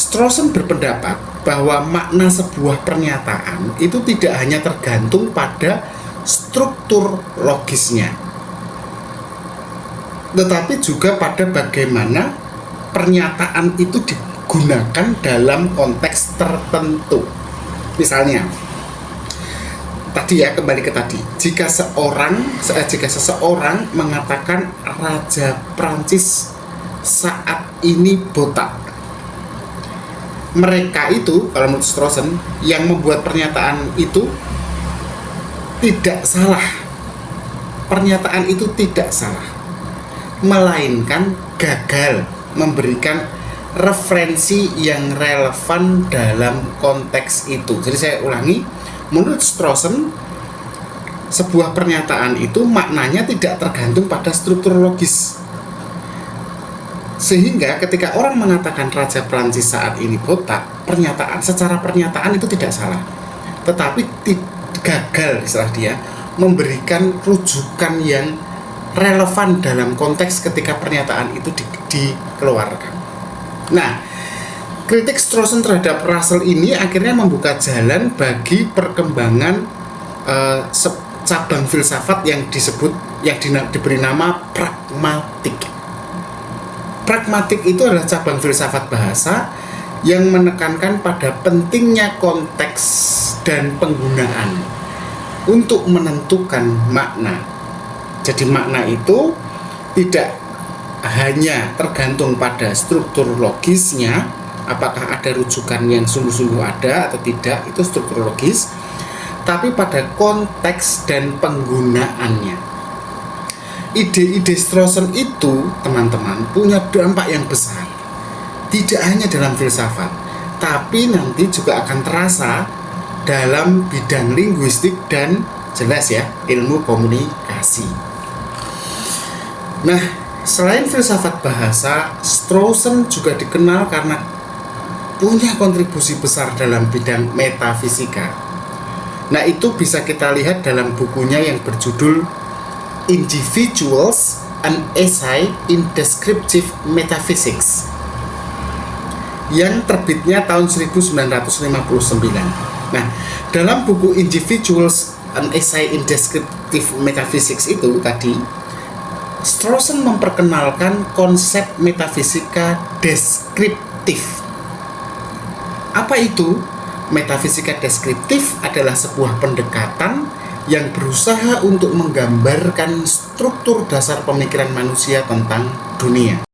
Strawson berpendapat bahwa makna sebuah pernyataan itu tidak hanya tergantung pada struktur logisnya, tetapi juga pada bagaimana pernyataan itu digunakan dalam konteks tertentu. Misalnya, tadi ya, kembali ke tadi, jika seseorang mengatakan Raja Prancis saat ini botak, mereka itu, kalau menurut Strawson, yang membuat pernyataan itu tidak salah. Pernyataan itu tidak salah, melainkan gagal memberikan referensi yang relevan dalam konteks itu. Jadi saya ulangi, menurut Strawson, sebuah pernyataan itu maknanya tidak tergantung pada struktur logis. Sehingga ketika orang mengatakan Raja Prancis saat ini botak, secara pernyataan itu tidak salah, tetapi gagal, istilah dia, memberikan rujukan yang relevan dalam konteks ketika pernyataan itu dikeluarkan. Nah, kritik Strawson terhadap Russell ini akhirnya membuka jalan bagi perkembangan cabang filsafat yang diberi nama pragmatik. Pragmatik itu adalah cabang filsafat bahasa yang menekankan pada pentingnya konteks dan penggunaan untuk menentukan makna. Jadi makna itu tidak hanya tergantung pada struktur logisnya, apakah ada rujukan yang sungguh-sungguh ada atau tidak, itu struktur logis, tapi pada konteks dan penggunaannya. Ide-ide Strawson itu, teman-teman, punya dampak yang besar, tidak hanya dalam filsafat, tapi nanti juga akan terasa dalam bidang linguistik dan jelas ya, ilmu komunikasi. Nah, selain filsafat bahasa, Strawson juga dikenal karena punya kontribusi besar dalam bidang metafisika. Nah, itu bisa kita lihat dalam bukunya yang berjudul Individuals, an Essay in Descriptive Metaphysics, yang terbitnya tahun 1959. Nah, dalam buku Individuals, an Essay in Descriptive Metaphysics itu tadi, Strawson memperkenalkan konsep metafisika deskriptif. Apa itu? Metafisika deskriptif adalah sebuah pendekatan yang berusaha untuk menggambarkan struktur dasar pemikiran manusia tentang dunia.